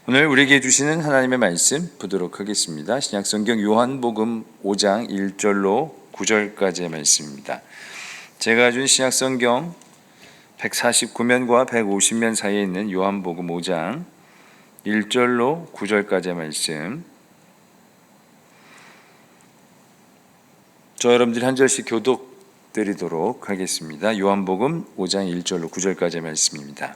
오늘 우리에게 주시는 하나님의 말씀 보도록 하겠습니다. 신약성경 요한복음 5장 1절로 9절까지의 말씀입니다. 제가 가진 신약성경 149면과 150면 사이에 있는 요한복음 5장 1절로 9절까지의 말씀, 저 여러분들이 한 절씩 교독드리도록 하겠습니다. 요한복음 5장 1절로 9절까지의 말씀입니다.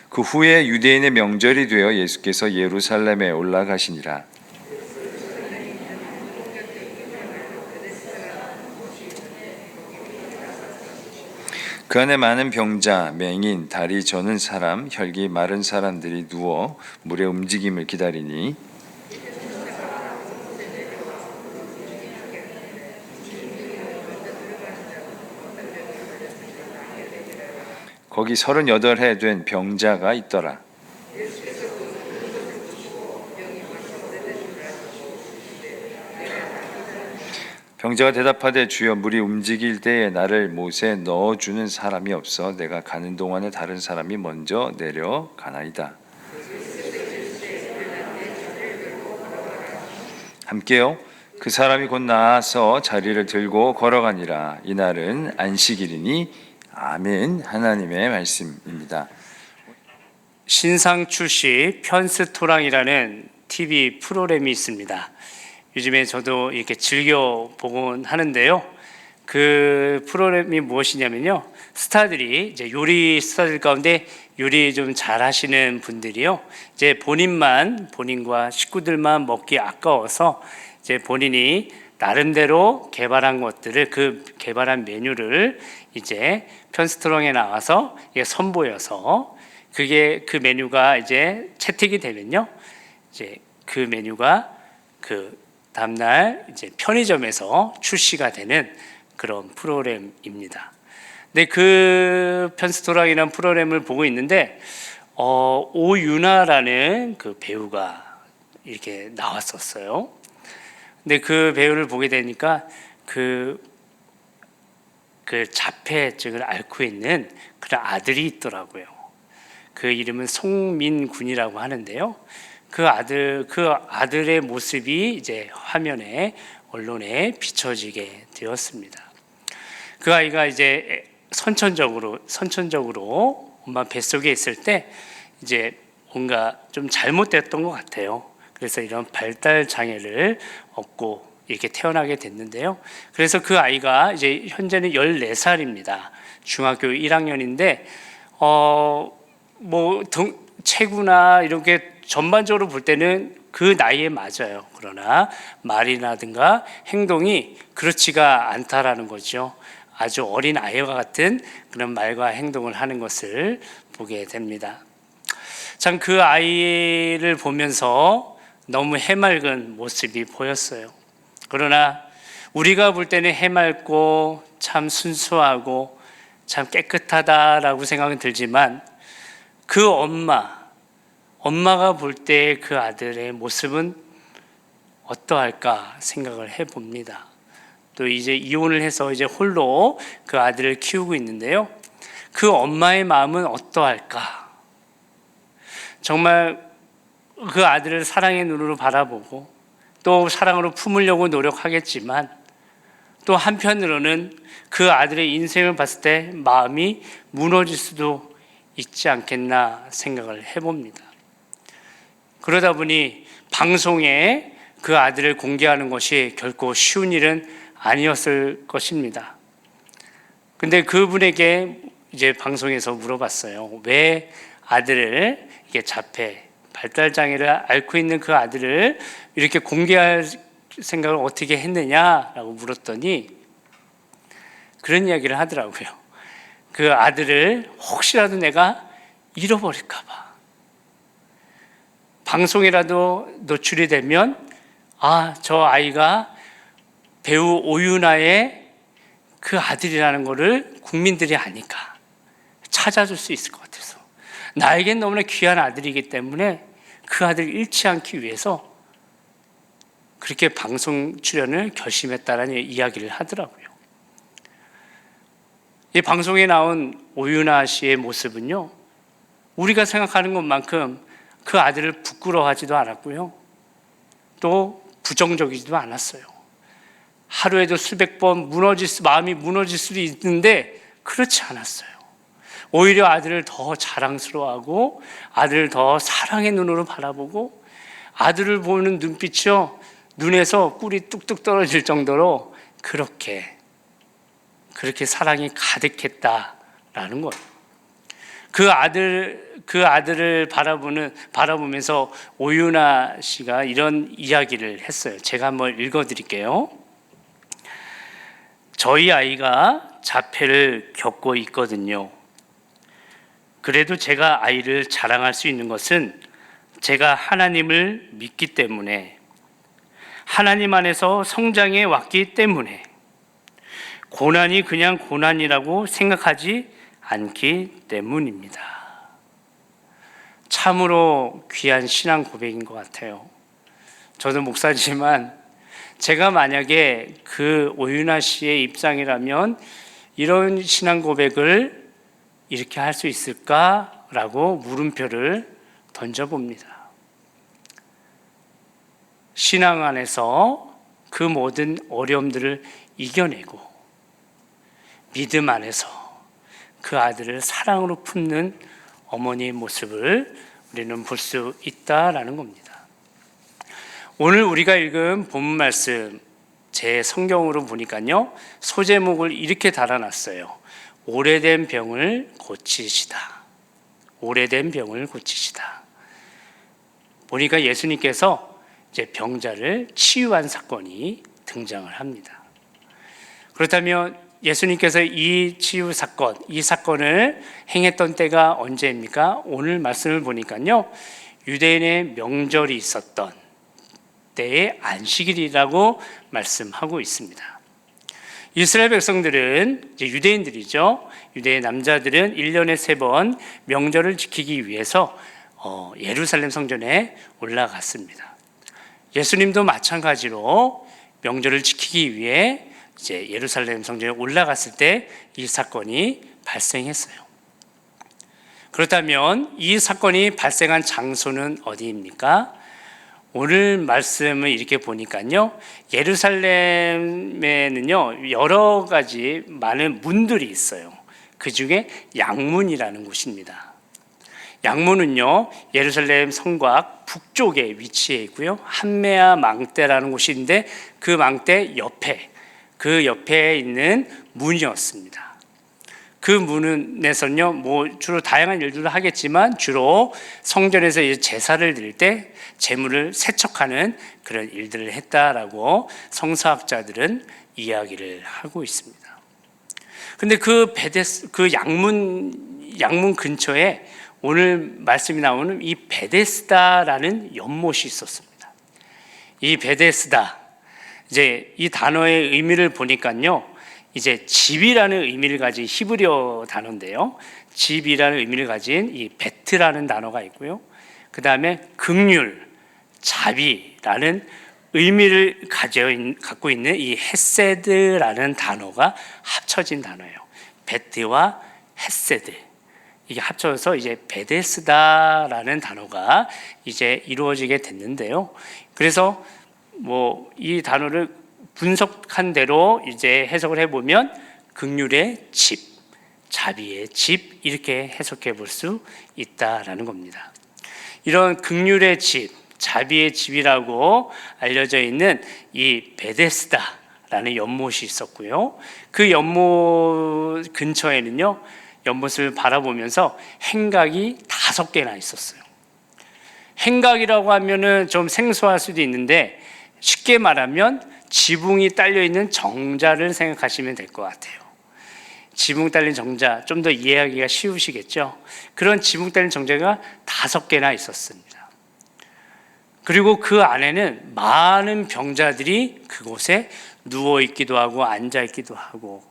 그 후에 유대인의 명절이 되어 예수께서 예루살렘에 올라가시니라. 그 안에 많은 병자, 맹인, 다리 저는 사람, 혈기 마른 사람들이 누워 물의 움직임을 기다리니 거기 38해 된 병자가 있더라. 병자가 대답하되 주여, 물이 움직일 때에 나를 못에 넣어주는 사람이 없어 내가 가는 동안에 다른 사람이 먼저 내려가나이다. 함께요. 그 사람이 곧 나아서 자리를 들고 걸어가니라. 이날은 안식일이니 아멘. 하나님의 말씀입니다. 신상 출시 편스토랑이라는 TV 프로그램이 있습니다. 요즘에 저도 이렇게 즐겨 보곤 하는데요. 그 프로그램이 무엇이냐면요, 스타들이 이제 요리 스타들 가운데 요리 좀 잘하시는 분들이요, 이제 본인과 식구들만 먹기 아까워서 이제 본인이 나름대로 개발한 것들을, 그 개발한 메뉴를 이제 편스토랑에 나와서 선보여서 그게 그 메뉴가 이제 채택이 되면요, 이제 그 메뉴가 그 다음날 이제 편의점에서 출시가 되는 그런 프로그램입니다. 근데 그 편스토랑이라는 프로그램을 보고 있는데 오유나라는 그 배우가 이렇게 나왔었어요. 근데 그 배우를 보게 되니까 그 자폐증을 앓고 있는 그런 아들이 있더라고요. 그 이름은 송민군이라고 하는데요. 그 아들의 모습이 이제 화면에, 언론에 비춰지게 되었습니다. 그 아이가 이제 선천적으로 엄마 뱃속에 있을 때 이제 뭔가 좀 잘못됐던 것 같아요. 그래서 이런 발달 장애를 얻고 이렇게 태어나게 됐는데요. 그래서 그 아이가 이제 현재는 14살입니다. 중학교 1학년인데 체구나 이렇게 전반적으로 볼 때는 그 나이에 맞아요. 그러나 말이라든가 행동이 그렇지가 않다라는 거죠. 아주 어린 아이와 같은 그런 말과 행동을 하는 것을 보게 됩니다. 참 그 아이를 보면서 너무 해맑은 모습이 보였어요. 그러나 우리가 볼 때는 해맑고 참 순수하고 참 깨끗하다라고 생각은 들지만, 그 엄마가 볼 때 그 아들의 모습은 어떠할까 생각을 해봅니다. 또 이제 이혼을 해서 이제 홀로 그 아들을 키우고 있는데요. 그 엄마의 마음은 어떠할까? 정말 그 아들을 사랑의 눈으로 바라보고 또 사랑으로 품으려고 노력하겠지만, 또 한편으로는 그 아들의 인생을 봤을 때 마음이 무너질 수도 있지 않겠나 생각을 해봅니다. 그러다 보니 방송에 그 아들을 공개하는 것이 결코 쉬운 일은 아니었을 것입니다. 근데 그분에게 이제 방송에서 물어봤어요. 왜 아들을, 이게 자폐, 발달장애를 앓고 있는 그 아들을 이렇게 공개할 생각을 어떻게 했느냐라고 물었더니 그런 이야기를 하더라고요. 그 아들을 혹시라도 내가 잃어버릴까 봐, 방송이라도 노출이 되면 저 아이가 배우 오유나의 그 아들이라는 거를 국민들이 아니까 찾아줄 수 있을 것 같아서, 나에겐 너무나 귀한 아들이기 때문에 그 아들을 잃지 않기 위해서 그렇게 방송 출연을 결심했다라는 이야기를 하더라고요. 이 방송에 나온 오유나 씨의 모습은요, 우리가 생각하는 것만큼 그 아들을 부끄러워하지도 않았고요. 또 부정적이지도 않았어요. 하루에도 수백 번 마음이 무너질 수도 있는데 그렇지 않았어요. 오히려 아들을 더 자랑스러워하고 아들을 더 사랑의 눈으로 바라보고 아들을 보는 눈빛이요, 눈에서 꿀이 뚝뚝 떨어질 정도로 그렇게 사랑이 가득했다라는 거예요. 그 아들을 바라보면서 오윤아 씨가 이런 이야기를 했어요. 제가 한번 읽어드릴게요. 저희 아이가 자폐를 겪고 있거든요. 그래도 제가 아이를 자랑할 수 있는 것은 제가 하나님을 믿기 때문에, 하나님 안에서 성장해 왔기 때문에, 고난이 그냥 고난이라고 생각하지 않기 때문입니다. 참으로 귀한 신앙 고백인 것 같아요. 저도 목사지만 제가 만약에 그 오윤아 씨의 입장이라면 이런 신앙 고백을 이렇게 할 수 있을까라고 물음표를 던져봅니다. 신앙 안에서 그 모든 어려움들을 이겨내고 믿음 안에서 그 아들을 사랑으로 품는 어머니의 모습을 우리는 볼 수 있다라는 겁니다. 오늘 우리가 읽은 본문 말씀, 제 성경으로 보니까요, 소제목을 이렇게 달아놨어요. 오래된 병을 고치시다. 오래된 병을 고치시다. 보니까 예수님께서 이제 병자를 치유한 사건이 등장을 합니다. 그렇다면 예수님께서 이 치유 사건, 이 사건을 행했던 때가 언제입니까? 오늘 말씀을 보니까요, 유대인의 명절이 있었던 때의 안식일이라고 말씀하고 있습니다. 이스라엘 백성들은, 이제 유대인들이죠. 유대인 남자들은 1년에 3번 명절을 지키기 위해서 예루살렘 성전에 올라갔습니다. 예수님도 마찬가지로 명절을 지키기 위해 이제 예루살렘 성전에 올라갔을 때 이 사건이 발생했어요. 그렇다면 이 사건이 발생한 장소는 어디입니까? 오늘 말씀을 이렇게 보니까요, 예루살렘에는요 여러 가지 많은 문들이 있어요. 그 중에 양문이라는 곳입니다. 양문은요 예루살렘 성곽 북쪽에 위치해 있고요, 한메아 망대라는 곳인데 그 망대 옆에, 그 옆에 있는 문이었습니다. 그 문에서는요 주로 다양한 일들을 하겠지만 주로 성전에서 제사를 드릴 때 제물을 세척하는 그런 일들을 했다라고 성서학자들은 이야기를 하고 있습니다. 근데 그 양문 근처에 오늘 말씀이 나오는 이 베데스다라는 연못이 있었습니다. 이 베데스다, 이제 이 단어의 의미를 보니까요, 이제 집이라는 의미를 가진 히브리어 단어인데요, 집이라는 의미를 가진 이 베트라는 단어가 있고요, 그 다음에 긍휼, 자비라는 의미를 갖고 있는 이 헤세드라는 단어가 합쳐진 단어예요. 베트와 헤세드, 이게 합쳐서 이제 베데스다라는 단어가 이제 이루어지게 됐는데요. 그래서 이 단어를 분석한 대로 이제 해석을 해보면 긍휼의 집, 자비의 집, 이렇게 해석해 볼 수 있다라는 겁니다. 이런 긍휼의 집, 자비의 집이라고 알려져 있는 이 베데스다라는 연못이 있었고요, 그 연못 근처에는요 연못을 바라보면서 행각이 5개나 있었어요. 행각이라고 하면은 좀 생소할 수도 있는데 쉽게 말하면 지붕이 딸려 있는 정자를 생각하시면 될 것 같아요. 지붕 딸린 정자, 좀 더 이해하기가 쉬우시겠죠? 그런 지붕 딸린 정자가 5개나 있었습니다. 그리고 그 안에는 많은 병자들이 그곳에 누워 있기도 하고 앉아 있기도 하고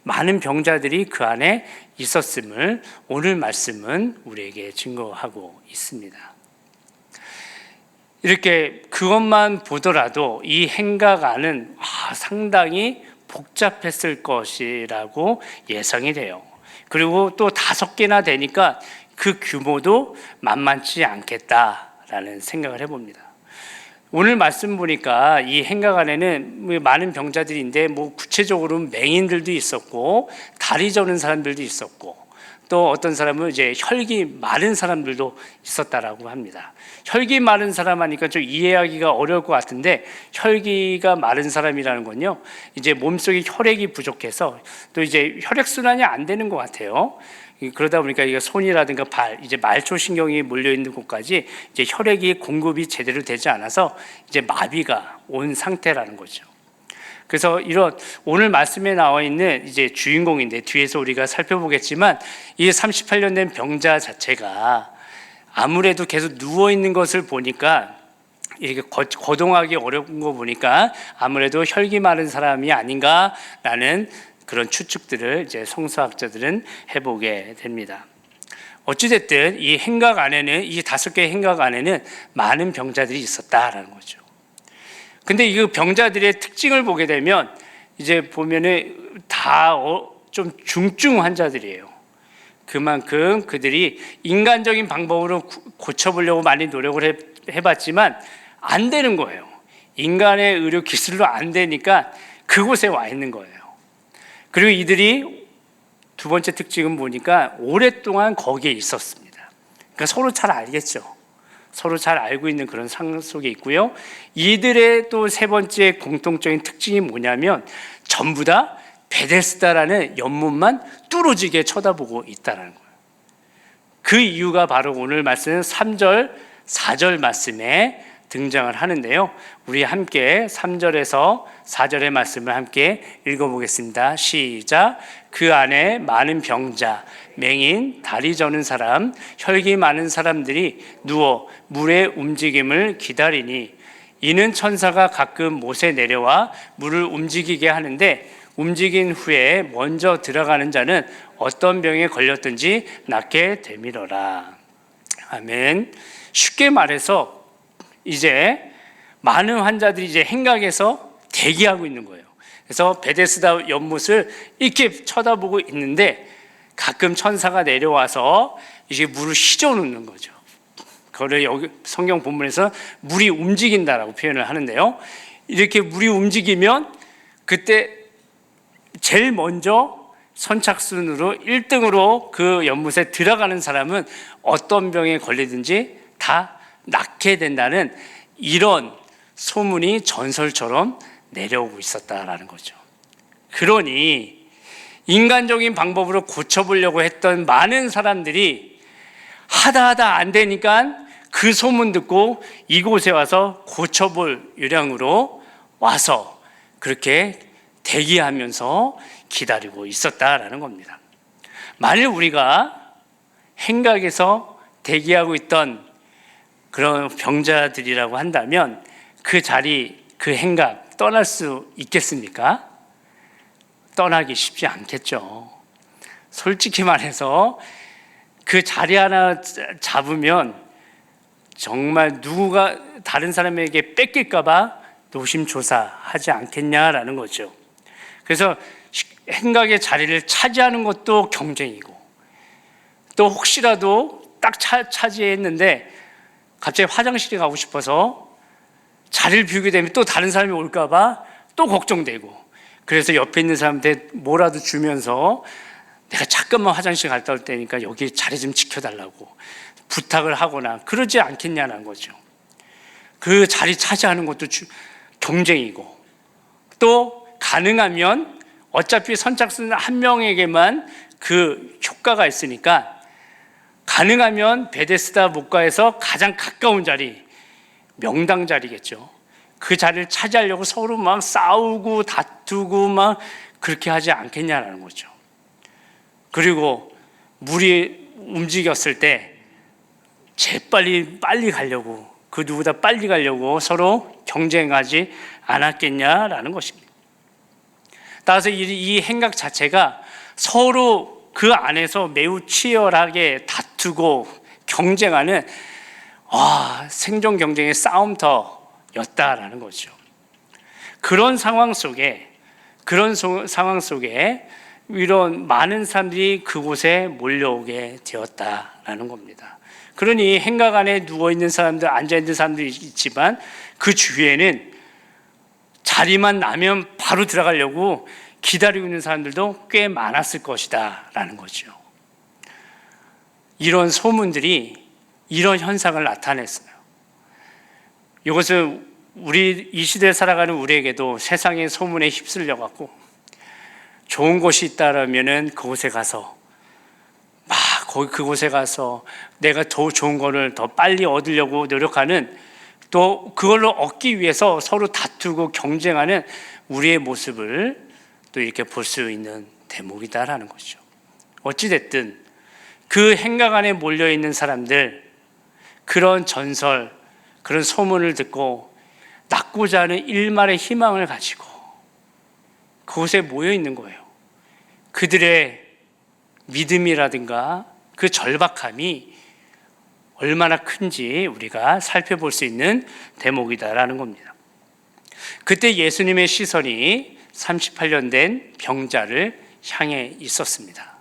많은 병자들이 그 안에 있었음을 오늘 말씀은 우리에게 증거하고 있습니다. 이렇게 그것만 보더라도 이 행각 안은 상당히 복잡했을 것이라고 예상이 돼요. 그리고 또 5개나 되니까 그 규모도 만만치 않겠다 않을까라는 생각을 해봅니다. 오늘 말씀 보니까 이 행각 안에는 많은 병자들인데 구체적으로는 맹인들도 있었고 다리 저는 사람들도 있었고 또 어떤 사람은 이제 혈기 마른 사람들도 있었다라고 합니다. 혈기 마른 사람 하니까 좀 이해하기가 어려울 것 같은데 혈기가 마른 사람이라는 건요, 이제 몸속에 혈액이 부족해서 또 이제 혈액 순환이 안 되는 것 같아요. 그러다 보니까 이게 손이라든가 발, 이제 말초신경이 몰려 있는 곳까지 이제 혈액이 공급이 제대로 되지 않아서 이제 마비가 온 상태라는 거죠. 그래서 이런 오늘 말씀에 나와 있는 이제 주인공인데 뒤에서 우리가 살펴보겠지만 이 38년 된 병자 자체가 아무래도 계속 누워 있는 것을 보니까 이렇게 거동하기 어려운 거 보니까 아무래도 혈기 마른 사람이 아닌가라는 그런 추측들을 이제 성서학자들은 해보게 됩니다. 어찌됐든 이 행각 안에는, 이 5개의 행각 안에는 많은 병자들이 있었다라는 거죠. 근데 이 병자들의 특징을 보게 되면 이제 보면은 다 좀 중증 환자들이에요. 그만큼 그들이 인간적인 방법으로 고쳐보려고 많이 노력을 해봤지만 안 되는 거예요. 인간의 의료 기술로 안 되니까 그곳에 와 있는 거예요. 그리고 이들이 두 번째 특징은 보니까 오랫동안 거기에 있었습니다. 그러니까 서로 잘 알겠죠. 서로 잘 알고 있는 그런 상황 속에 있고요. 이들의 또 세 번째 공통적인 특징이 뭐냐면 전부 다 베데스다라는 연못만 뚫어지게 쳐다보고 있다는 거예요. 그 이유가 바로 오늘 말씀 3절, 4절 말씀에 등장을 하는데요. 우리 함께 3절에서 4절의 말씀을 함께 읽어보겠습니다. 시작. 그 안에 많은 병자, 맹인, 다리 저는 사람, 혈기 많은 사람들이 누워 물의 움직임을 기다리니 이는 천사가 가끔 못에 내려와 물을 움직이게 하는데 움직인 후에 먼저 들어가는 자는 어떤 병에 걸렸든지 낫게 되밀어라. 아멘. 쉽게 말해서 이제 많은 환자들이 이제 행각에서 대기하고 있는 거예요. 그래서 베데스다 연못을 이렇게 쳐다보고 있는데 가끔 천사가 내려와서 이제 물을 휘저어 놓는 거죠. 그거를 여기 성경 본문에서 물이 움직인다라고 표현을 하는데요. 이렇게 물이 움직이면 그때 제일 먼저 선착순으로 1등으로 그 연못에 들어가는 사람은 어떤 병에 걸리든지 다 낫게 된다는 이런 소문이 전설처럼 내려오고 있었다라는 거죠. 그러니 인간적인 방법으로 고쳐보려고 했던 많은 사람들이 하다 안 되니까 그 소문 듣고 이곳에 와서 고쳐볼 요량으로 와서 그렇게 대기하면서 기다리고 있었다라는 겁니다. 만일 우리가 행각에서 대기하고 있던 그런 병자들이라고 한다면 그 자리, 그 행각 떠날 수 있겠습니까? 떠나기 쉽지 않겠죠. 솔직히 말해서 그 자리 하나 잡으면 정말 누가 다른 사람에게 뺏길까 봐 노심초사하지 않겠냐라는 거죠. 그래서 행각의 자리를 차지하는 것도 경쟁이고 또 혹시라도 딱 차지했는데 갑자기 화장실에 가고 싶어서 자리를 비우게 되면 또 다른 사람이 올까 봐 또 걱정되고 그래서 옆에 있는 사람한테 뭐라도 주면서 내가 잠깐만 화장실 갔다 올 테니까 여기 자리 좀 지켜달라고 부탁을 하거나 그러지 않겠냐는 거죠. 그 자리 차지하는 것도 경쟁이고 또 가능하면 어차피 선착순 한 명에게만 그 효과가 있으니까 가능하면 베데스다 목가에서 가장 가까운 자리, 명당 자리겠죠. 그 자리를 차지하려고 서로 막 싸우고 다투고 막 그렇게 하지 않겠냐라는 거죠. 그리고 물이 움직였을 때 재빨리 빨리 가려고 그 누구보다 빨리 가려고 서로 경쟁하지 않았겠냐라는 것입니다. 따라서 이 행각 자체가 서로 그 안에서 매우 치열하게 다투고 경쟁하는 생존 경쟁의 싸움터였다라는 거죠. 그런 상황 속에 이런 많은 사람들이 그곳에 몰려오게 되었다라는 겁니다. 그러니 행각 안에 누워있는 사람들, 앉아있는 사람들이 있지만 그 주위에는 자리만 나면 바로 들어가려고 기다리고 있는 사람들도 꽤 많았을 것이다 라는 거죠. 이런 소문들이 이런 현상을 나타냈어요. 이것은 우리 이 시대에 살아가는 우리에게도 세상의 소문에 휩쓸려 갖고 좋은 곳이 있다라면은 그곳에 가서 막 그곳에 가서 내가 더 좋은 거를 더 빨리 얻으려고 노력하는, 또 그걸로 얻기 위해서 서로 다투고 경쟁하는 우리의 모습을 또 이렇게 볼 수 있는 대목이다라는 거죠. 어찌됐든 그 행각 안에 몰려있는 사람들, 그런 전설, 그런 소문을 듣고 낳고자 하는 일말의 희망을 가지고 그곳에 모여 있는 거예요. 그들의 믿음이라든가 그 절박함이 얼마나 큰지 우리가 살펴볼 수 있는 대목이다라는 겁니다. 그때 예수님의 시선이 38년 된 병자를 향해 있었습니다.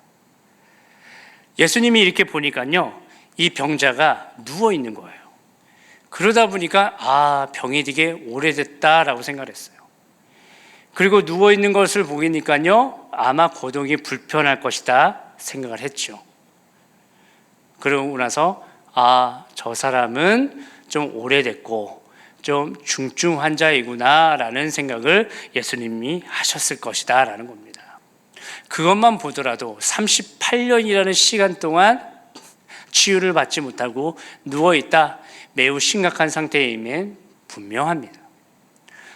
예수님이 이렇게 보니까요, 이 병자가 누워 있는 거예요. 그러다 보니까 병이 되게 오래됐다라고 생각을 했어요. 그리고 누워 있는 것을 보니까요, 아마 고동이 불편할 것이다 생각을 했죠. 그러고 나서 저 사람은 좀 오래됐고 좀 중증 환자이구나 라는 생각을 예수님이 하셨을 것이다 라는 겁니다. 그것만 보더라도 38년이라는 시간 동안 치유를 받지 못하고 누워있다, 매우 심각한 상태임에 분명합니다.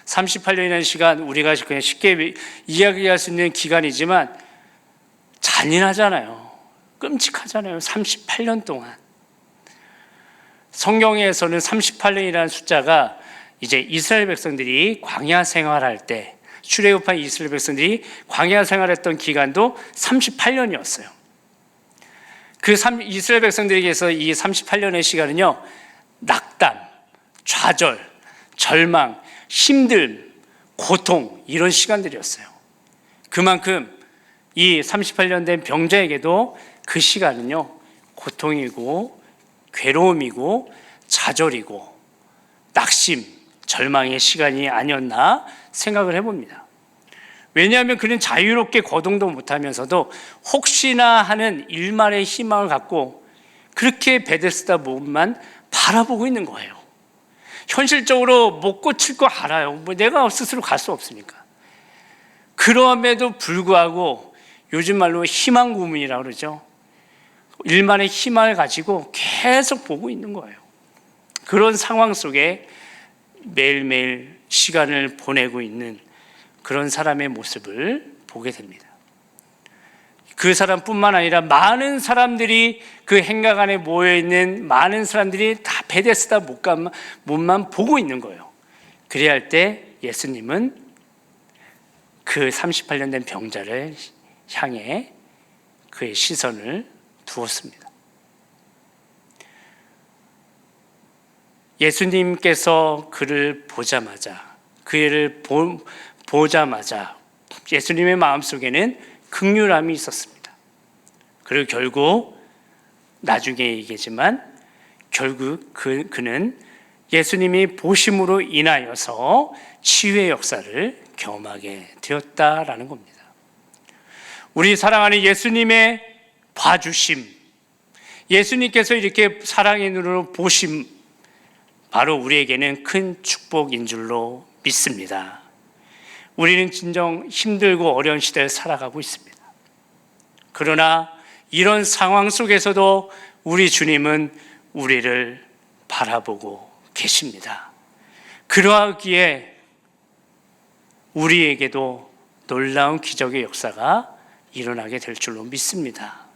38년이라는 시간, 우리가 그냥 쉽게 이야기할 수 있는 기간이지만 잔인하잖아요. 끔찍하잖아요. 38년 동안. 성경에서는 38년이라는 숫자가 이제 이스라엘 백성들이 광야 생활할 때, 출애굽한 이스라엘 백성들이 광야 생활했던 기간도 38년이었어요. 이스라엘 백성들에게서 이 38년의 시간은요, 낙담, 좌절, 절망, 힘듦, 고통, 이런 시간들이었어요. 그만큼 이 38년 된 병자에게도 그 시간은요, 고통이고 괴로움이고 좌절이고 낙심, 절망의 시간이 아니었나 생각을 해봅니다. 왜냐하면 그는 자유롭게 거동도 못하면서도 혹시나 하는 일말의 희망을 갖고 그렇게 베데스다 몸만 바라보고 있는 거예요. 현실적으로 못 고칠 거 알아요. 내가 스스로 갈 수 없으니까. 그럼에도 불구하고 요즘 말로 희망 고문이라고 그러죠. 일만의 희망을 가지고 계속 보고 있는 거예요. 그런 상황 속에 매일매일 시간을 보내고 있는 그런 사람의 모습을 보게 됩니다. 그 사람뿐만 아니라 많은 사람들이, 그 행각 안에 모여있는 많은 사람들이 다 베데스다 못만 보고 있는 거예요. 그래야 할 때 예수님은 그 38년 된 병자를 향해 그의 시선을 두었습니다. 예수님께서 그를 보자마자, 보자마자 예수님의 마음속에는 긍휼함이 있었습니다. 그리고 결국 나중에 얘기지만 결국 그는 예수님이 보심으로 인하여서 치유의 역사를 경험하게 되었다라는 겁니다. 우리 사랑하는 예수님의 봐주심, 예수님께서 이렇게 사랑의 눈으로 보심, 바로 우리에게는 큰 축복인 줄로 믿습니다. 우리는 진정 힘들고 어려운 시대를 살아가고 있습니다. 그러나 이런 상황 속에서도 우리 주님은 우리를 바라보고 계십니다. 그러하기에 우리에게도 놀라운 기적의 역사가 일어나게 될 줄로 믿습니다.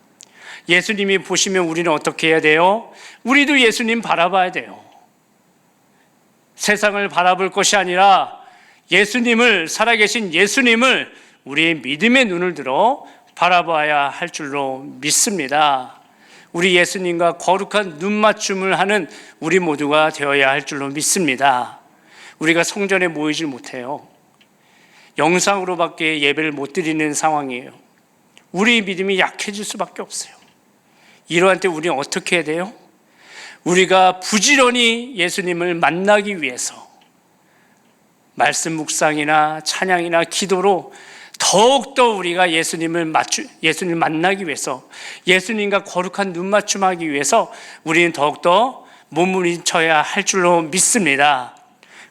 예수님이 보시면 우리는 어떻게 해야 돼요? 우리도 예수님 바라봐야 돼요. 세상을 바라볼 것이 아니라 예수님을, 살아계신 예수님을 우리의 믿음의 눈을 들어 바라봐야 할 줄로 믿습니다. 우리 예수님과 거룩한 눈맞춤을 하는 우리 모두가 되어야 할 줄로 믿습니다. 우리가 성전에 모이질 못해요. 영상으로밖에 예배를 못 드리는 상황이에요. 우리 믿음이 약해질 수밖에 없어요. 이러한 때 우리는 어떻게 해야 돼요? 우리가 부지런히 예수님을 만나기 위해서 말씀 묵상이나 찬양이나 기도로 더욱더 우리가 예수님을 만나기 위해서, 예수님과 거룩한 눈맞춤하기 위해서 우리는 더욱더 몸부림쳐야 할 줄로 믿습니다.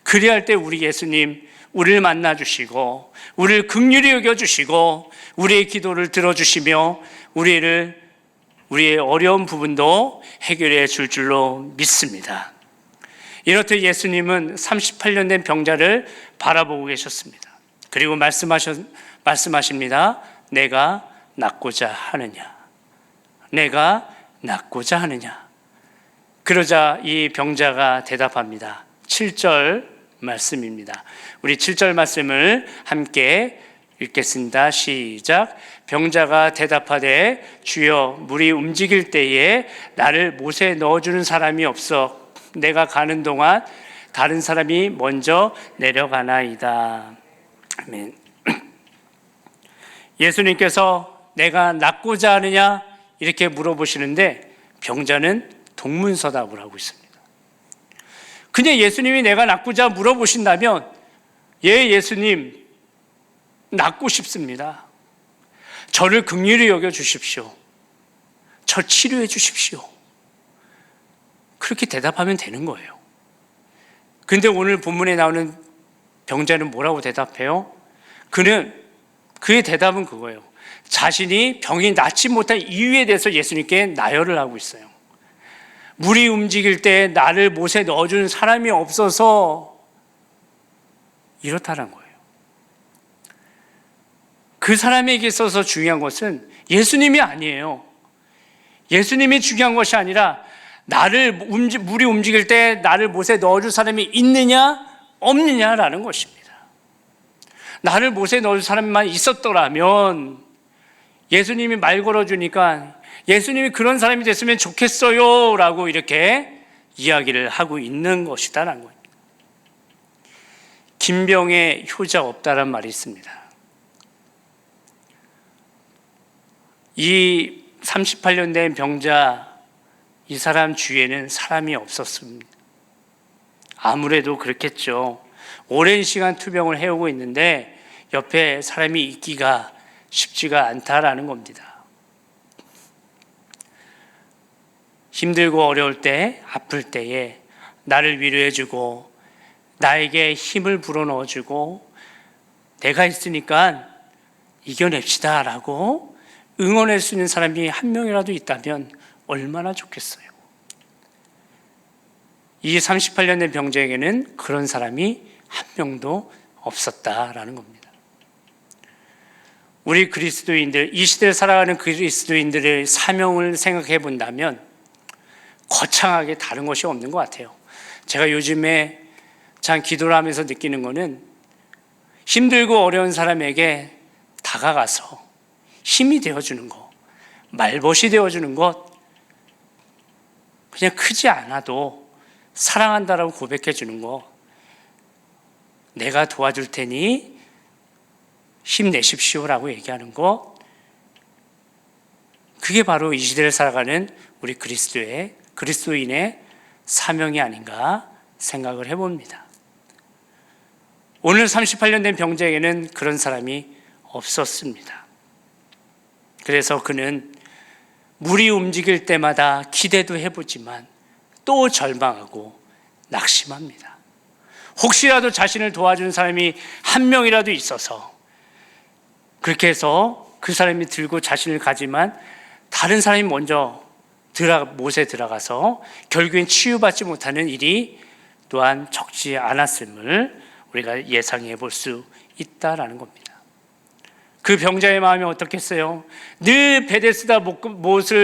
그리할 때 우리 예수님 우리를 만나주시고 우리를 긍휼히 여겨주시고 우리의 기도를 들어주시며 우리의 어려운 부분도 해결해 줄 줄로 믿습니다. 이렇듯 예수님은 38년 된 병자를 바라보고 계셨습니다. 그리고 말씀하십니다. 내가 낫고자 하느냐? 내가 낫고자 하느냐? 그러자 이 병자가 대답합니다. 7절 말씀입니다. 우리 7절 말씀을 함께 읽겠습니다. 시작. 병자가 대답하되 주여 물이 움직일 때에 나를 못에 넣어주는 사람이 없어 내가 가는 동안 다른 사람이 먼저 내려가나이다. 아멘. 예수님께서 내가 낫고자 하느냐 이렇게 물어보시는데 병자는 동문서답을 하고 있습니다. 그냥 예수님이 내가 낫고자 물어보신다면 예수님 낫고 싶습니다. 저를 긍휼히 여겨 주십시오. 저 치료해 주십시오. 그렇게 대답하면 되는 거예요. 그런데 오늘 본문에 나오는 병자는 뭐라고 대답해요? 그의 대답은 그거예요. 자신이 병이 낫지 못한 이유에 대해서 예수님께 나열을 하고 있어요. 물이 움직일 때 나를 못에 넣어주는 사람이 없어서 이렇다는 거예요. 그 사람에게 있어서 중요한 것은 예수님이 아니에요. 예수님이 중요한 것이 아니라 물이 움직일 때 나를 못에 넣어줄 사람이 있느냐 없느냐라는 것입니다. 나를 못에 넣어줄 사람만 있었더라면 예수님이 말 걸어주니까 예수님이 그런 사람이 됐으면 좋겠어요 라고 이렇게 이야기를 하고 있는 것이다라는 거예요. 김병에 효자 없다란 말이 있습니다. 이 38년 된 병자, 이 사람 주위에는 사람이 없었습니다. 아무래도 그렇겠죠. 오랜 시간 투병을 해오고 있는데 옆에 사람이 있기가 쉽지가 않다라는 겁니다. 힘들고 어려울 때, 아플 때에 나를 위로해주고 나에게 힘을 불어넣어주고 내가 있으니까 이겨냅시다 라고 응원할 수 있는 사람이 한 명이라도 있다면 얼마나 좋겠어요. 이 38년 된 병자에게는 그런 사람이 한 명도 없었다라는 겁니다. 우리 그리스도인들, 이 시대를 살아가는 그리스도인들의 사명을 생각해 본다면 거창하게 다른 것이 없는 것 같아요. 제가 요즘에 참 기도를 하면서 느끼는 거는 힘들고 어려운 사람에게 다가가서 힘이 되어주는 것, 말벗이 되어주는 것, 그냥 크지 않아도 사랑한다라고 고백해 주는 거, 내가 도와줄 테니 힘내십시오라고 얘기하는 거, 그게 바로 이 시대를 살아가는 우리 그리스도인의 사명이 아닌가 생각을 해봅니다. 오늘 38년 된 병자에게는 그런 사람이 없었습니다. 그래서 그는 물이 움직일 때마다 기대도 해보지만 또 절망하고 낙심합니다. 혹시라도 자신을 도와주는 사람이 한 명이라도 있어서, 그렇게 해서 그 사람이 들고 자신을 가지만 다른 사람이 먼저 못에 들어가서 결국엔 치유받지 못하는 일이 또한 적지 않았음을 우리가 예상해 볼 수 있다라는 겁니다. 그 병자의 마음이 어떻겠어요? 늘 베데스다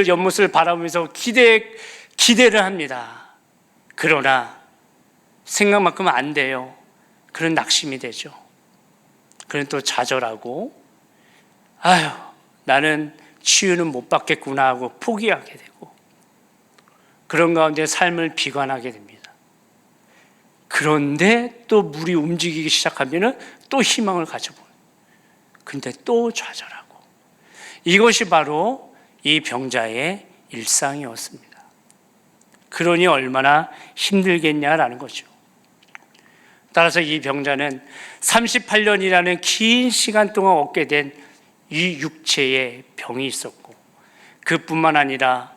연못을 바라보면서 기대를 합니다. 그러나 생각만큼은 안 돼요. 그런 낙심이 되죠. 그는 또 좌절하고 아유, 나는 치유는 못 받겠구나 하고 포기하게 되고, 그런 가운데 삶을 비관하게 됩니다. 그런데 또 물이 움직이기 시작하면 또 희망을 가져보는, 근데 또 좌절하고, 이것이 바로 이 병자의 일상이었습니다. 그러니 얼마나 힘들겠냐라는 거죠. 따라서 이 병자는 38년이라는 긴 시간 동안 얻게 된 이 육체에 병이 있었고, 그뿐만 아니라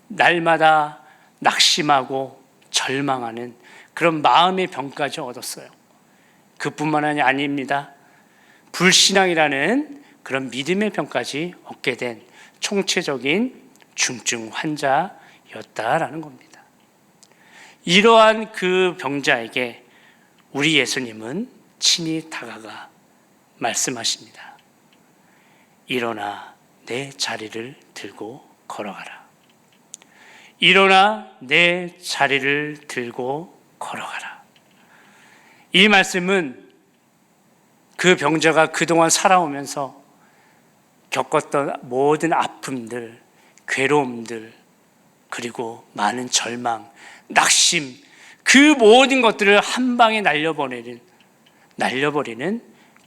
날마다 낙심하고 절망하는 그런 마음의 병까지 얻었어요. 그뿐만 아닙니다. 불신앙이라는 그런 믿음의 병까지 얻게 된 총체적인 중증 환자였다라는 겁니다. 이러한 그 병자에게 우리 예수님은 친히 다가가 말씀하십니다. 일어나 내 자리를 들고 걸어가라. 일어나 내 자리를 들고 걸어가라. 이 말씀은 그 병자가 그동안 살아오면서 겪었던 모든 아픔들, 괴로움들, 그리고 많은 절망, 낙심, 그 모든 것들을 한 방에 날려버리는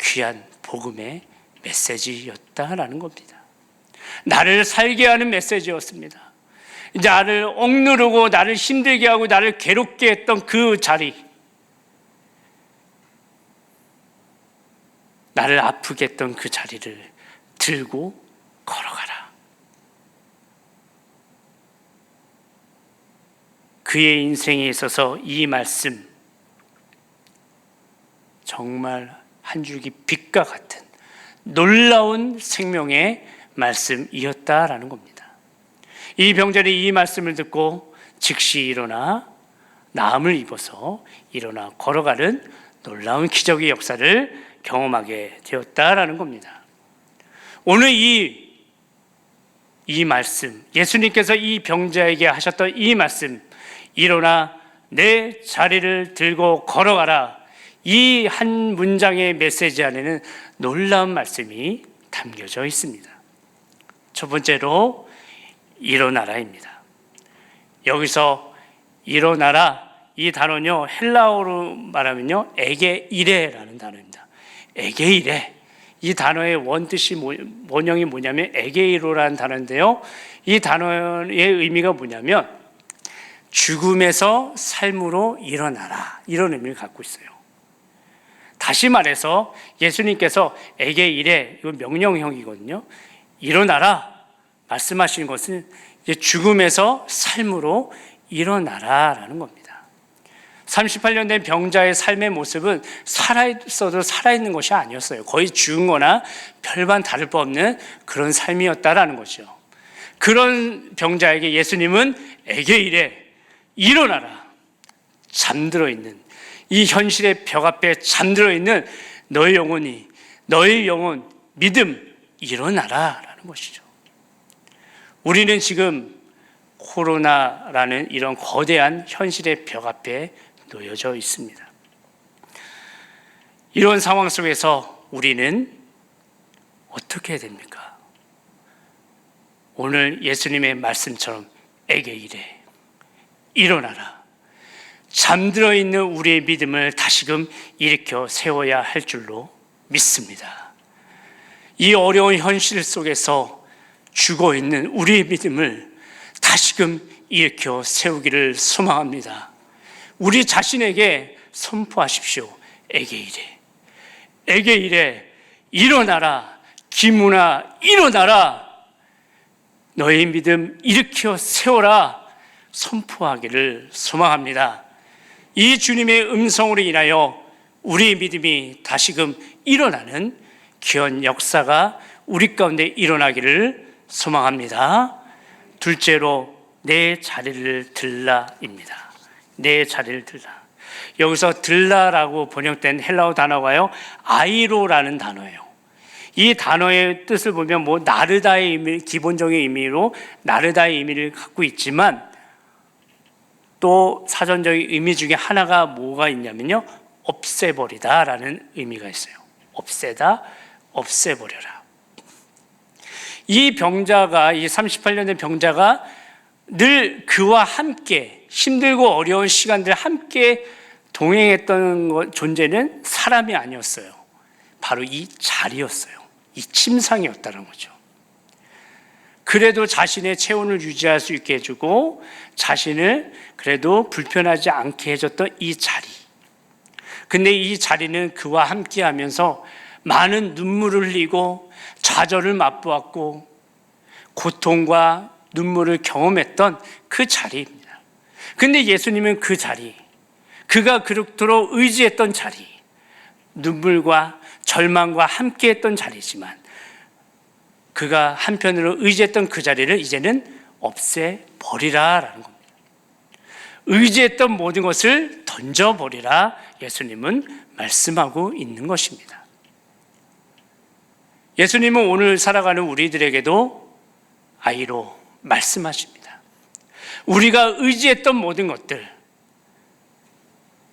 귀한 복음의 메시지였다라는 겁니다. 나를 살게 하는 메시지였습니다. 나를 억누르고 나를 힘들게 하고 나를 괴롭게 했던 그 자리, 나를 아프게 했던 그 자리를 들고 걸어가라. 그의 인생에 있어서 이 말씀 정말 한 줄기 빛과 같은 놀라운 생명의 말씀이었다라는 겁니다. 이 병자는 이 말씀을 듣고 즉시 일어나 나음을 입어서 일어나 걸어가는 놀라운 기적의 역사를 경험하게 되었다라는 겁니다. 오늘 이 말씀, 예수님께서 이 병자에게 하셨던 이 말씀, 일어나 내 자리를 들고 걸어가라, 이 한 문장의 메시지 안에는 놀라운 말씀이 담겨져 있습니다. 첫 번째로 일어나라입니다. 여기서 일어나라, 이 단어는요, 헬라어로 말하면요, 에게이레라는 단어입니다. 에게이레, 이 단어의 원뜻이 원형이 뭐냐면 에게이로라는 단어인데요, 이 단어의 의미가 뭐냐면 죽음에서 삶으로 일어나라, 이런 의미를 갖고 있어요. 다시 말해서 예수님께서 에게이레, 이건 명령형이거든요. 일어나라 말씀하시는 것은 이제 죽음에서 삶으로 일어나라라는 겁니다. 38년 된 병자의 삶의 모습은 살아있어도 살아있는 것이 아니었어요. 거의 죽은 거나 별반 다를 바 없는 그런 삶이었다라는 거죠. 그런 병자에게 예수님은 에게이레, 일어나라, 잠들어 있는 이 현실의 벽 앞에 잠들어 있는 너의 영혼, 믿음, 일어나라라는 것이죠. 우리는 지금 코로나라는 이런 거대한 현실의 벽 앞에 놓여져 있습니다. 이런 상황 속에서 우리는 어떻게 해야 됩니까? 오늘 예수님의 말씀처럼 에게이레, 일어나라, 잠들어 있는 우리의 믿음을 다시금 일으켜 세워야 할 줄로 믿습니다. 이 어려운 현실 속에서 죽어 있는 우리의 믿음을 다시금 일으켜 세우기를 소망합니다. 우리 자신에게 선포하십시오. 에게이레, 에게이레, 일어나라. 기문아, 일어나라. 너의 믿음 일으켜 세워라. 선포하기를 소망합니다. 이 주님의 음성으로 인하여 우리의 믿음이 다시금 일어나는 귀한 역사가 우리 가운데 일어나기를 소망합니다. 둘째로 내 자리를 들라입니다. 내 자리를 들라. 여기서 들라라고 번역된 헬라어 단어가요, 아이로라는 단어예요. 이 단어의 뜻을 보면 나르다의 의미, 기본적인 의미로 나르다의 의미를 갖고 있지만 또 사전적인 의미 중에 하나가 뭐가 있냐면요, 없애버리다라는 의미가 있어요. 없애다, 없애버려라. 이 병자가, 이 38년 된 병자가 늘 그와 함께 힘들고 어려운 시간들 함께 동행했던 존재는 사람이 아니었어요. 바로 이 자리였어요. 이 침상이었다는 거죠. 그래도 자신의 체온을 유지할 수 있게 해주고 자신을 그래도 불편하지 않게 해줬던 이 자리. 근데 이 자리는 그와 함께 하면서 많은 눈물을 흘리고 좌절을 맛보았고 고통과 눈물을 경험했던 그 자리입니다. 근데 예수님은 그 자리, 그가 그토록 의지했던 자리, 눈물과 절망과 함께 했던 자리지만 그가 한편으로 의지했던 그 자리를 이제는 없애버리라라는 겁니다. 의지했던 모든 것을 던져버리라 예수님은 말씀하고 있는 것입니다. 예수님은 오늘 살아가는 우리들에게도 아이로 말씀하십니다. 우리가 의지했던 모든 것들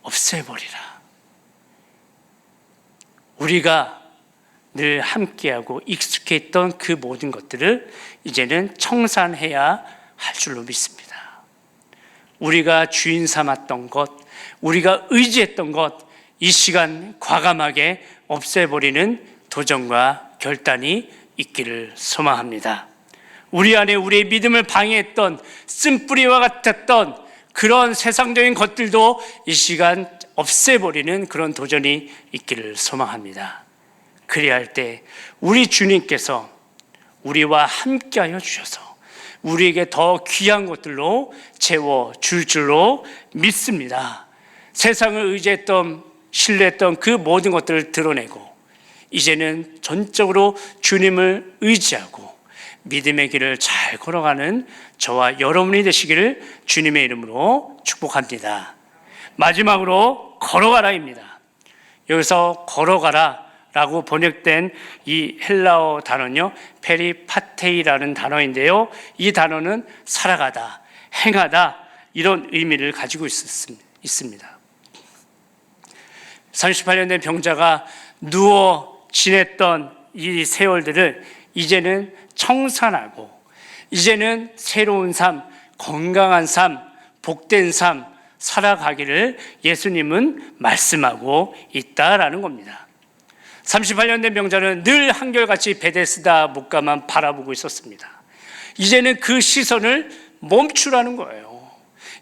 없애버리라. 우리가 늘 함께하고 익숙해 있던 그 모든 것들을 이제는 청산해야 할 줄로 믿습니다. 우리가 주인 삼았던 것, 우리가 의지했던 것, 이 시간 과감하게 없애버리는 도전과 결단이 있기를 소망합니다. 우리 안에 우리의 믿음을 방해했던 쓴뿌리와 같았던 그런 세상적인 것들도 이 시간 없애버리는 그런 도전이 있기를 소망합니다. 그래야 할 때 우리 주님께서 우리와 함께하여 주셔서 우리에게 더 귀한 것들로 채워줄 줄로 믿습니다. 세상을 의지했던, 신뢰했던 그 모든 것들을 드러내고 이제는 전적으로 주님을 의지하고 믿음의 길을 잘 걸어가는 저와 여러분이 되시기를 주님의 이름으로 축복합니다. 마지막으로 걸어가라입니다. 여기서 걸어가라 라고 번역된 이 헬라어 단어는요, 페리파테이라는 단어인데요, 이 단어는 살아가다, 행하다 이런 의미를 가지고 있습니다. 38년 된 병자가 누워 지냈던 이 세월들을 이제는 청산하고 이제는 새로운 삶, 건강한 삶, 복된 삶 살아가기를 예수님은 말씀하고 있다라는 겁니다. 38년 된 병자는 늘 한결같이 베데스다 목가만 바라보고 있었습니다. 이제는 그 시선을 멈추라는 거예요.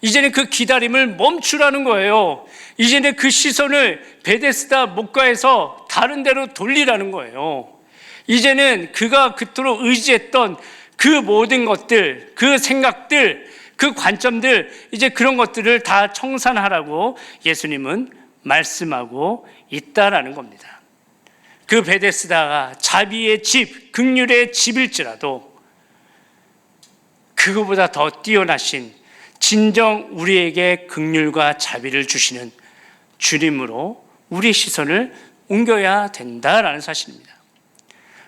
이제는 그 기다림을 멈추라는 거예요. 이제는 그 시선을 베데스다 목가에서 다른 데로 돌리라는 거예요. 이제는 그가 그토록 의지했던 그 모든 것들, 그 생각들, 그 관점들, 이제 그런 것들을 다 청산하라고 예수님은 말씀하고 있다라는 겁니다. 그 베데스다가 자비의 집, 긍휼의 집일지라도 그거보다 더 뛰어나신 진정 우리에게 긍휼과 자비를 주시는 주님으로 우리의 시선을 옮겨야 된다라는 사실입니다.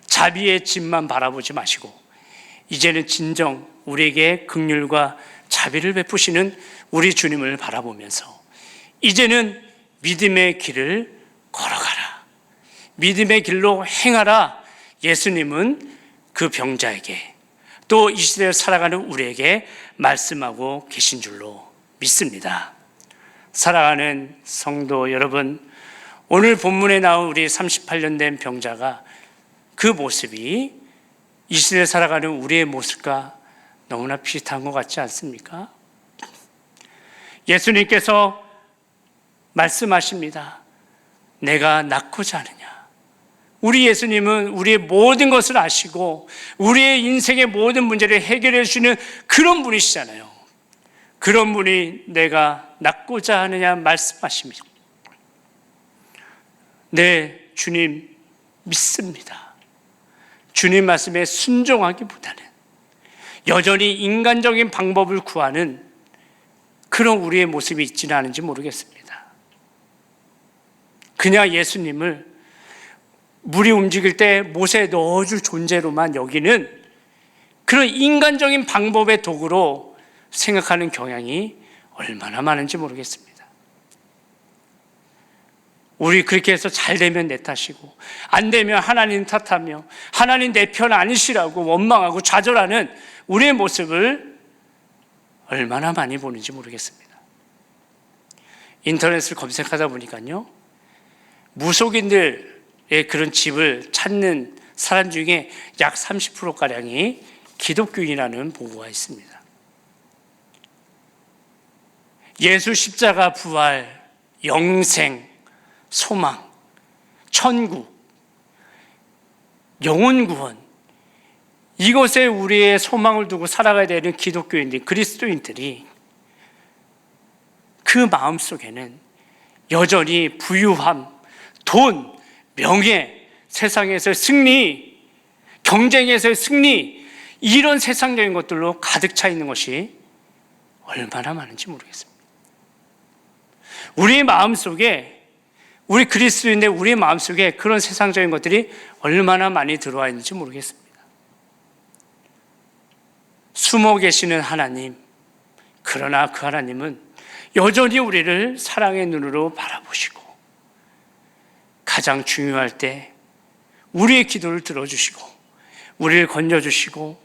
자비의 집만 바라보지 마시고 이제는 진정 우리에게 긍휼과 자비를 베푸시는 우리 주님을 바라보면서 이제는 믿음의 길을 걸어가라. 믿음의 길로 행하라. 예수님은 그 병자에게 또 이 시대를 살아가는 우리에게 말씀하고 계신 줄로 믿습니다. 사랑하는 성도 여러분, 오늘 본문에 나온 우리 38년 된 병자가 그 모습이 이 시대를 살아가는 우리의 모습과 너무나 비슷한 것 같지 않습니까? 예수님께서 말씀하십니다. 내가 낫고자 하느냐. 우리 예수님은 우리의 모든 것을 아시고 우리의 인생의 모든 문제를 해결해 주시는 그런 분이시잖아요. 그런 분이 내가 낫고자 하느냐 말씀하십니다. 네, 주님 믿습니다. 주님 말씀에 순종하기보다는 여전히 인간적인 방법을 구하는 그런 우리의 모습이 있지는 않은지 모르겠습니다. 그냥 예수님을 물이 움직일 때 못에 넣어줄 존재로만 여기는 그런 인간적인 방법의 도구로 생각하는 경향이 얼마나 많은지 모르겠습니다. 우리 그렇게 해서 잘 되면 내 탓이고 안 되면 하나님 탓하며 하나님 내 편 아니시라고 원망하고 좌절하는 우리의 모습을 얼마나 많이 보는지 모르겠습니다. 인터넷을 검색하다 보니까요, 무속인들의 그런 집을 찾는 사람 중에 약 30%가량이 기독교인이라는 보고가 있습니다. 예수 십자가 부활, 영생, 소망, 천국, 영혼 구원, 이것에 우리의 소망을 두고 살아가야 되는 기독교인들, 그리스도인들이 그 마음속에는 여전히 부유함, 돈, 명예, 세상에서의 승리, 경쟁에서의 승리, 이런 세상적인 것들로 가득 차 있는 것이 얼마나 많은지 모르겠습니다. 우리의 마음속에, 우리 그리스도인의 우리의 마음속에 그런 세상적인 것들이 얼마나 많이 들어와 있는지 모르겠습니다. 숨어 계시는 하나님, 그러나 그 하나님은 여전히 우리를 사랑의 눈으로 바라보시고 가장 중요할 때 우리의 기도를 들어주시고 우리를 건져주시고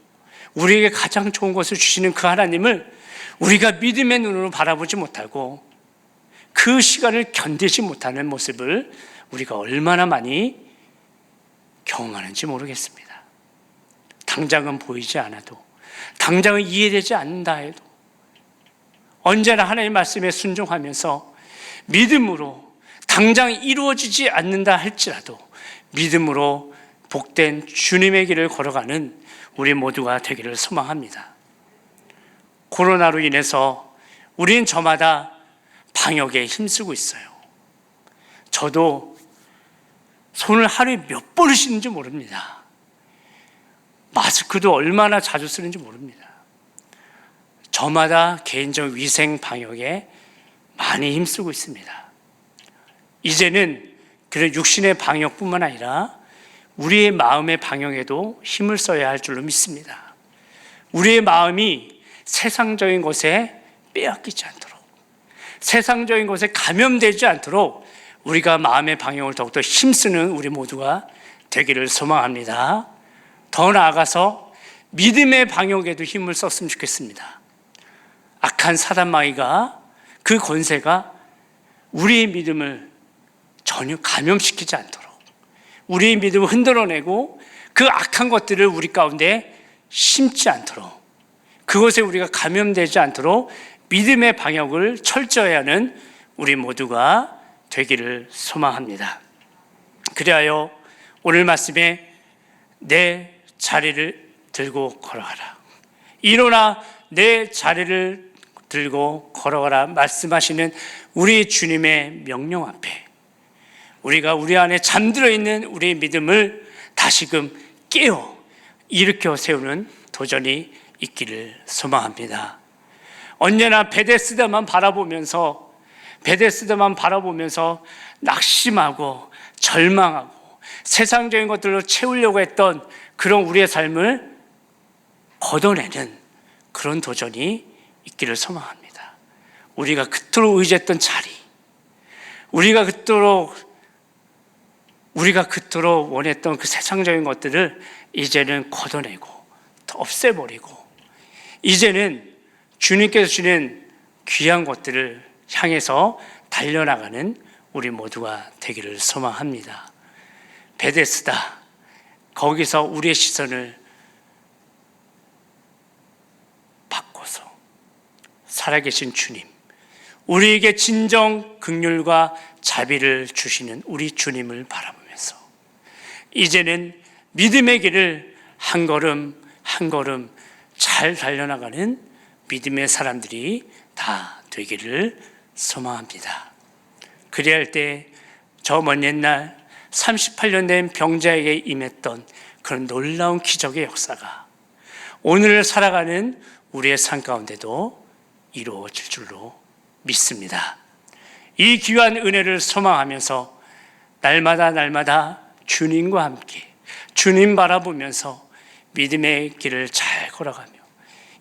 우리에게 가장 좋은 것을 주시는 그 하나님을 우리가 믿음의 눈으로 바라보지 못하고 그 시간을 견디지 못하는 모습을 우리가 얼마나 많이 경험하는지 모르겠습니다. 당장은 보이지 않아도, 당장은 이해되지 않는다 해도 언제나 하나님의 말씀에 순종하면서 믿음으로, 당장 이루어지지 않는다 할지라도 믿음으로 복된 주님의 길을 걸어가는 우리 모두가 되기를 소망합니다. 코로나로 인해서 우리는 저마다 방역에 힘쓰고 있어요. 저도 손을 하루에 몇 번을 씻는지 모릅니다. 마스크도 얼마나 자주 쓰는지 모릅니다. 저마다 개인적 위생 방역에 많이 힘쓰고 있습니다. 이제는 그런 육신의 방역뿐만 아니라 우리의 마음의 방역에도 힘을 써야 할 줄로 믿습니다. 우리의 마음이 세상적인 것에 빼앗기지 않도록, 세상적인 것에 감염되지 않도록 우리가 마음의 방역을 더욱더 힘쓰는 우리 모두가 되기를 소망합니다. 더 나아가서 믿음의 방역에도 힘을 썼으면 좋겠습니다. 악한 사단마귀가, 그 권세가 우리의 믿음을 전혀 감염시키지 않도록, 우리의 믿음을 흔들어내고 그 악한 것들을 우리 가운데 심지 않도록, 그것에 우리가 감염되지 않도록 믿음의 방역을 철저히 하는 우리 모두가 되기를 소망합니다. 그리하여 오늘 말씀에 내 자리를 들고 걸어가라, 일어나 내 자리를 들고 걸어가라 말씀하시는 우리 주님의 명령 앞에 우리가 우리 안에 잠들어 있는 우리의 믿음을 다시금 깨어 일으켜 세우는 도전이 있기를 소망합니다. 언제나 베데스다만 바라보면서 낙심하고 절망하고 세상적인 것들로 채우려고 했던 그런 우리의 삶을 걷어내는 그런 도전이 있기를 소망합니다. 우리가 그토록 의지했던 자리, 우리가 그토록 원했던 그 세상적인 것들을 이제는 걷어내고 없애버리고 이제는 주님께서 주는 귀한 것들을 향해서 달려나가는 우리 모두가 되기를 소망합니다. 베데스다, 거기서 우리의 시선을 바꿔서 살아계신 주님, 우리에게 진정 긍휼과 자비를 주시는 우리 주님을 바라보면서 이제는 믿음의 길을 한 걸음 한 걸음 잘 달려나가는 믿음의 사람들이 다 되기를 소망합니다. 그리할 때 저 먼 옛날 38년 된 병자에게 임했던 그런 놀라운 기적의 역사가 오늘을 살아가는 우리의 삶 가운데도 이루어질 줄로 믿습니다. 이 귀한 은혜를 소망하면서 날마다 주님과 함께 주님 바라보면서 믿음의 길을 잘 걸어가며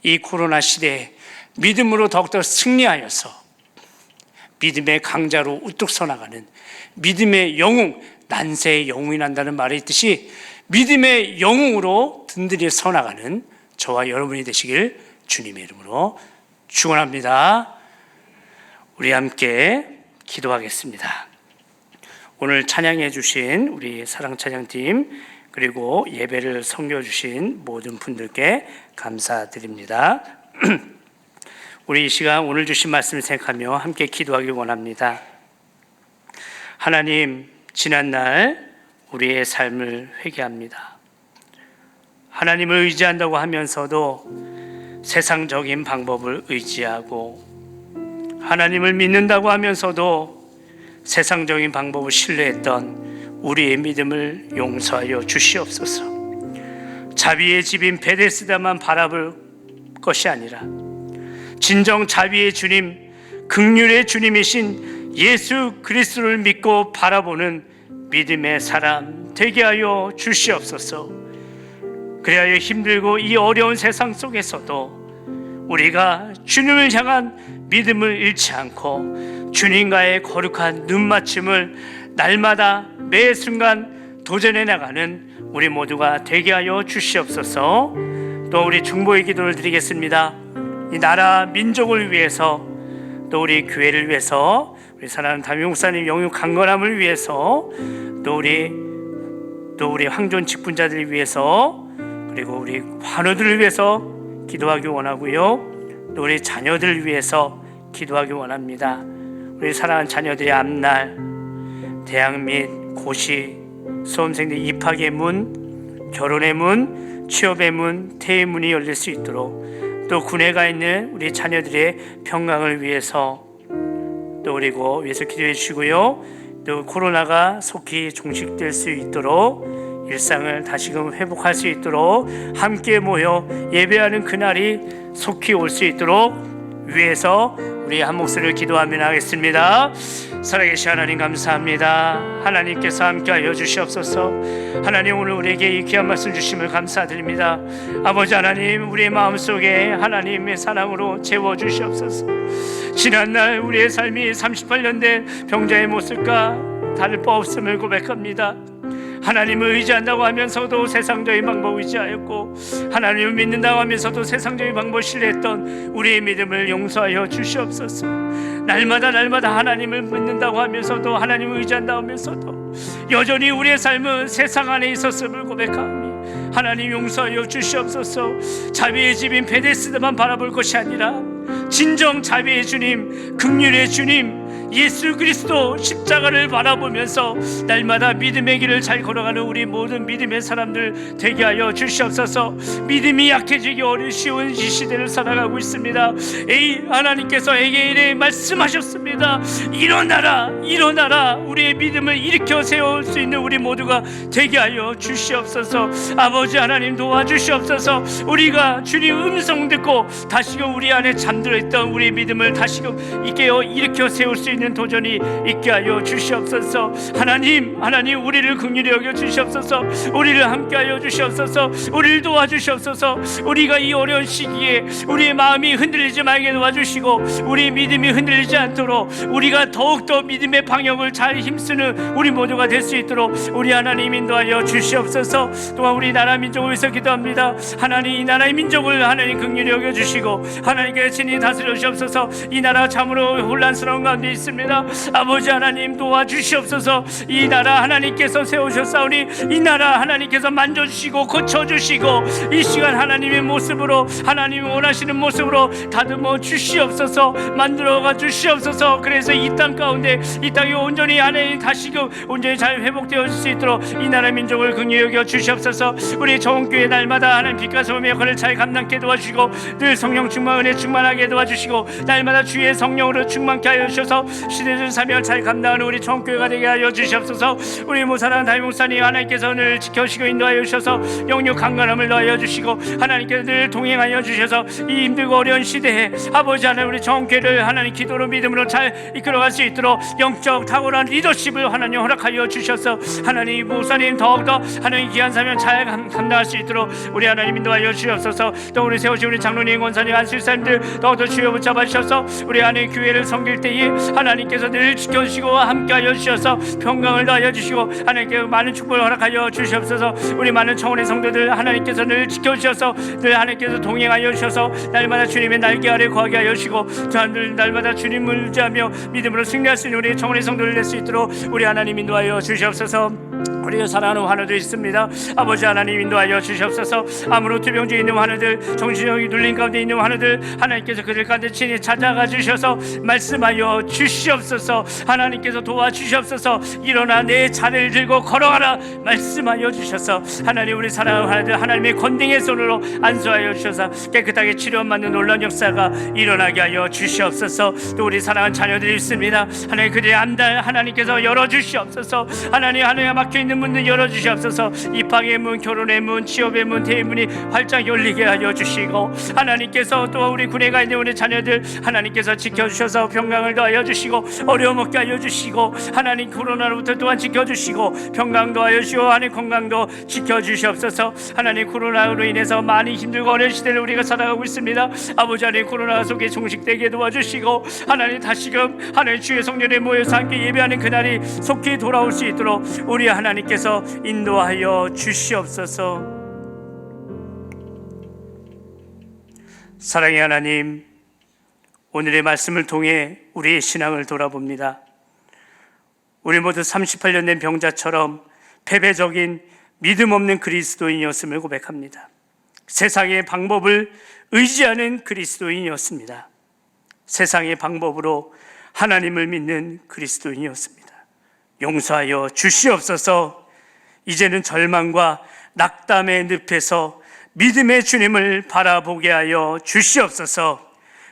이 코로나 시대에 믿음으로 더욱더 승리하여서 믿음의 강자로 우뚝 서나가는 믿음의 영웅, 난세의 영웅이 난다는 말이 있듯이 믿음의 영웅으로 든든히 서나가는 저와 여러분이 되시길 주님의 이름으로 축원합니다. 우리 함께 기도하겠습니다. 오늘 찬양해 주신 우리 사랑찬양팀 그리고 예배를 섬겨주신 모든 분들께 감사드립니다. 우리 이 시간 오늘 주신 말씀을 생각하며 함께 기도하기 원합니다. 하나님, 지난날 우리의 삶을 회개합니다. 하나님을 의지한다고 하면서도 세상적인 방법을 의지하고, 하나님을 믿는다고 하면서도 세상적인 방법을 신뢰했던 우리의 믿음을 용서하여 주시옵소서. 자비의 집인 베데스다만 바라볼 것이 아니라 진정 자비의 주님, 긍휼의 주님이신 예수 그리스도를 믿고 바라보는 믿음의 사람 되게 하여 주시옵소서. 그리하여 힘들고 이 어려운 세상 속에서도 우리가 주님을 향한 믿음을 잃지 않고 주님과의 거룩한 눈맞춤을 날마다 매 순간 도전해 나가는 우리 모두가 되게 하여 주시옵소서. 또 우리 중보의 기도를 드리겠습니다. 이 나라 민족을 위해서, 또 우리 교회를 위해서, 우리 사랑하는 담임 목사님 영육 강건함을 위해서, 또 우리 황존 직분자들을 위해서, 그리고 우리 환우들을 위해서 기도하기 원하고요. 또 우리 자녀들을 위해서 기도하기 원합니다. 우리 사랑하는 자녀들의 앞날, 대학 및 고시, 수험생들 입학의 문, 결혼의 문, 취업의 문, 퇴의 문이 열릴 수 있도록, 또 군에 가 있는 우리 자녀들의 평강을 위해서 또 그리고 위해서 기도해 주시고요. 또 코로나가 속히 종식될 수 있도록, 일상을 다시금 회복할 수 있도록 함께 모여 예배하는 그날이 속히 올 수 있도록 위해서 우리 한 목소리를 기도하며 나가겠습니다. 살아계신 하나님 감사합니다. 하나님께서 함께하여 주시옵소서. 하나님, 오늘 우리에게 이 귀한 말씀 주심을 감사드립니다. 아버지 하나님, 우리의 마음속에 하나님의 사랑으로 채워주시옵소서. 지난날 우리의 삶이 38년 된 병자의 모습과 다를 바 없음을 고백합니다. 하나님을 의지한다고 하면서도 세상적인 방법을 의지하였고, 하나님을 믿는다고 하면서도 세상적인 방법을 신뢰했던 우리의 믿음을 용서하여 주시옵소서. 날마다 하나님을 믿는다고 하면서도, 하나님을 의지한다고 하면서도 여전히 우리의 삶은 세상 안에 있었음을 고백하오니 하나님 용서하여 주시옵소서. 자비의 집인 베데스다만 바라볼 것이 아니라 진정 자비의 주님, 긍휼의 주님 예수 그리스도 십자가를 바라보면서 날마다 믿음의 길을 잘 걸어가는 우리 모든 믿음의 사람들 되게 하여 주시옵소서. 믿음이 약해지기 어려운 이 시대를 살아가고 있습니다. 하나님께서 에게일에 말씀하셨습니다. 일어나라, 일어나라. 우리의 믿음을 일으켜 세울 수 있는 우리 모두가 되게 하여 주시옵소서. 아버지 하나님 도와주시옵소서. 우리가 주님 음성 듣고 다시금 우리 안에 잠들어 있던 우리 믿음을 다시금 일으켜 세울 수 있는 도전이 있게 하여 주시옵소서. 하나님 우리를 긍휼히 여겨 주시옵소서. 우리를 함께하여 주시옵소서. 우리를 도와주시옵소서. 우리가 이 어려운 시기에 우리의 마음이 흔들리지 말게 도와주시고, 우리 믿음이 흔들리지 않도록 우리가 더욱더 믿음의 방향을 잘 힘쓰는 우리 모두가 될 수 있도록 우리 하나님 인도하여 주시옵소서. 또한 우리 나라 민족을 위해서 기도합니다. 하나님, 이 나라의 민족을 하나님 긍휼히 여겨 주시고 하나님께서 친히 다스려 주시옵소서. 이 나라 참으로 혼란스러운 가운데 있습니다. 아버지 하나님 도와주시옵소서. 이 나라 하나님께서 세우셨사오니 이 나라 하나님께서 만져주시고 고쳐주시고, 이 시간 하나님의 모습으로, 하나님이 원하시는 모습으로 다듬어 주시옵소서. 만들어가 주시옵소서. 그래서 이 땅 가운데, 이 땅이 온전히 하나님 다시금 온전히 잘 회복되어질 수 있도록 이 나라 민족을 긍휼히 여겨 주시옵소서. 우리 정교회 날마다 하나님 빛과 소금의 역할을 잘 감당케 도와주시고, 늘 성령 충만, 은혜 충만하게 도와주시고, 날마다 주의 성령으로 충만케 하여 주셔서 시대적 사명을 잘 감당하는 우리 총교회가 되게 하여 주시옵소서. 우리 모사랑 담임 목사님 하나님께서 늘 지켜주시고 인도하여 주셔서 영육 강건함을 더하여 주시고, 하나님께서 늘 동행하여 주셔서 이 힘들고 어려운 시대에 아버지 하나님 우리 총교회를 하나님 기도로 믿음으로 잘 이끌어갈 수 있도록 영적 탁월한 리더십을 하나님 허락하여 주셔서 하나님 목사님 더욱더 하나님 귀한 사명 잘 감당할 수 있도록 우리 하나님 인도하여 주시옵소서. 또 우리 세우신 우리 장로님, 권사님, 안수사님들 더욱더 주여 붙잡아 주셔서 우리 하나님 교회를 섬길 때에 하나님께서 늘 지켜주시고 함께하여 주셔서 평강을 더하여 주시고 하나님께 많은 축복을 허락하여 주시옵소서. 우리 많은 청원의 성도들 하나님께서 늘 지켜주셔서 늘 하나님께서 동행하여 주셔서 날마다 주님의 날개 아래 거하게 하여 주시고, 저들 날마다 주님을 의지하며 믿음으로 승리할 수 있는 우리 청원의 성도를 낼 수 있도록 우리 하나님 인도하여 주시옵소서. 우리가 사랑하는 환우들 있습니다. 아버지 하나님 인도하여 주시옵소서. 아무런 투병중에 있는 환우들, 정신력이 눌린 가운데 있는 환우들, 하나님께서 그들 가운데 친히 찾아가 주셔서 말씀하여 주시옵소서. 하나님께서 도와주시옵소서. 일어나 내 자리를 들고 걸어가라 말씀하여 주셔서 하나님 우리 사랑하는 환우들 하나님의 권능의 손으로 안수하여 주셔서 깨끗하게 치료받는 놀라운 역사가 일어나게 하여 주시옵소서. 또 우리 사랑하는 자녀들이 있습니다. 하나님 그들의 안달 하나님께서 열어주시옵소서. 하나님 막혀있는 문들 열어주시옵소서. 입학의 문, 결혼의 문, 취업의 문, 대문이 활짝 열리게 하여 주시고 하나님께서 또 우리 군에 가 있는 우리 자녀들 하나님께서 지켜주셔서 평강을 더하여 주시고 어려움 없게 하여 주시고 하나님 코로나로부터 또한 지켜주시고 평강도 하여 주시고 하나님 건강도 지켜주시옵소서. 하나님 코로나로 인해서 많이 힘들고 어려운 시대를 우리가 살아가고 있습니다. 아버지 하나님 코로나 속에 종식되게 도와주시고 하나님 다시금 하나님 주의 성령에 모여서 함께 예배하는 그날이 속히 돌아올 수 있도록 우리 하나님께서 인도하여 주시옵소서. 사랑의 하나님, 오늘의 말씀을 통해 우리의 신앙을 돌아봅니다. 우리 모두 38년 된 병자처럼 패배적인 믿음 없는 그리스도인이었음을 고백합니다. 세상의 방법을 의지하는 그리스도인이었습니다. 세상의 방법으로 하나님을 믿는 그리스도인이었습니다. 용서하여 주시옵소서. 이제는 절망과 낙담의 늪에서 믿음의 주님을 바라보게 하여 주시옵소서.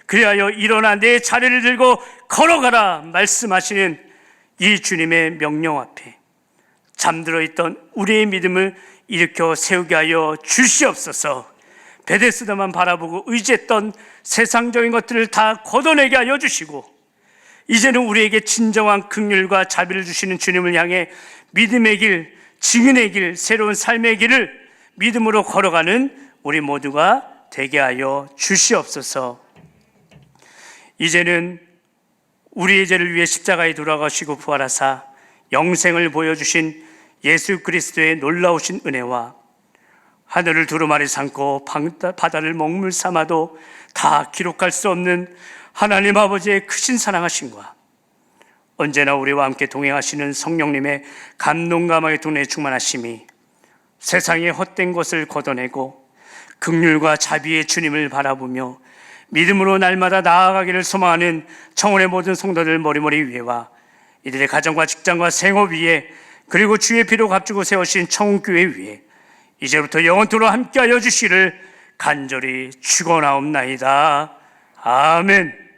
그리하여 일어나 내 자리를 들고 걸어가라 말씀하시는 이 주님의 명령 앞에 잠들어 있던 우리의 믿음을 일으켜 세우게 하여 주시옵소서. 베데스다만 바라보고 의지했던 세상적인 것들을 다 걷어내게 하여 주시고 이제는 우리에게 진정한 긍휼과 자비를 주시는 주님을 향해 믿음의 길, 증인의 길, 새로운 삶의 길을 믿음으로 걸어가는 우리 모두가 되게 하여 주시옵소서. 이제는 우리의 죄를 위해 십자가에 돌아가시고 부활하사 영생을 보여주신 예수 그리스도의 놀라우신 은혜와 하늘을 두루마리 삼고 바다를 먹물 삼아도 다 기록할 수 없는 하나님 아버지의 크신 사랑하심과 언제나 우리와 함께 동행하시는 성령님의 감동감화의 동네에 충만하심이 세상의 헛된 것을 걷어내고 긍휼과 자비의 주님을 바라보며 믿음으로 날마다 나아가기를 소망하는 청원의 모든 성도들 머리머리 위에와 이들의 가정과 직장과 생업 위에 그리고 주의 피로 값주고 세우신 청교회 위에 이제부터 영원토록 함께하여 주시기를 간절히 축원하옵나이다. 아멘.